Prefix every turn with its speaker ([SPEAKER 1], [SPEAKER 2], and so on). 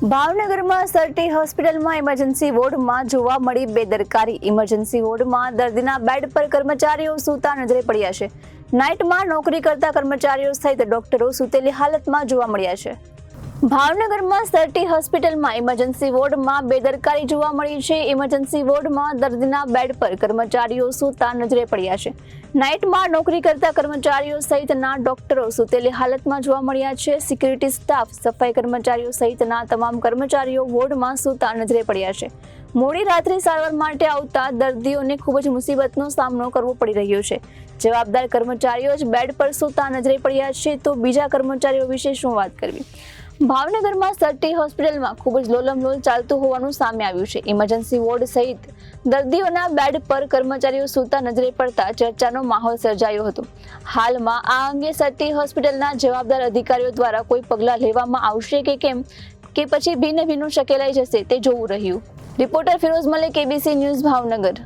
[SPEAKER 1] ભાવનગરમાં સરટી હોસ્પિટલમાં ઇમરજન્સી વોર્ડમાં જોવા મળી બેદરકારી। ઇમરજન્સી વોર્ડમાં દર્દીના બેડ પર કર્મચારીઓ સૂતા નજરે પડ્યા છે। નાઇટમાં નોકરી કરતા કર્મચારીઓ સહિત ડોક્ટરો સૂતેલી હાલતમાં જોવા મળ્યા છે। ભાવનગરમાં સરટી હોસ્પિટલમાં ઇમરજન્સી વોર્ડમાં બેદરકારી જોવા મળી છે। ઇમરજન્સી વોર્ડમાં દર્દીના બેડ પર કર્મચારીઓ સૂતા નજરે પડ્યા છે। નાઇટમાં નોકરી કરતા કર્મચારીઓ સહિતના ડોક્ટરો સૂતેલી હાલતમાં જોવા મળ્યા છે। સિક્યુરિટી સ્ટાફ, સફાઈ કર્મચારીઓ સહિતના તમામ કર્મચારીઓ વોર્ડમાં સૂતા નજરે પડ્યા છે। મોડી રાત્રે સારવાર માટે આવતા દર્દીઓને ખૂબ જ મુસીબતનો સામનો કરવો પડી રહ્યો છે। જવાબદાર કર્મચારીઓ જ બેડ પર સૂતા નજરે પડ્યા છે તો બીજા કર્મચારીઓ વિશે શું વાત કરવી। ભાવનગરમાં સરટી હોસ્પિટલમાં ખૂબ જ લોલમલોલ ચાલતું હોવાનું સામે આવ્યું છે। ઇમરજન્સી વોર્ડ સહિત દર્દીઓના બેડ પર કર્મચારીઓ સૂતા નજરે પડતા ચર્ચાનો માહોલ સર્જાયો હતો। હાલમાં આ અંગે સરટી હોસ્પિટલના જવાબદાર અધિકારીઓ દ્વારા કોઈ પગલાં લેવામાં આવશે કે કેમ, કે પછી ભીનું શકેલાઈ જશે તે જોવું રહ્યું। Reporter Firoz Malik, ABC news, Bhavnagar.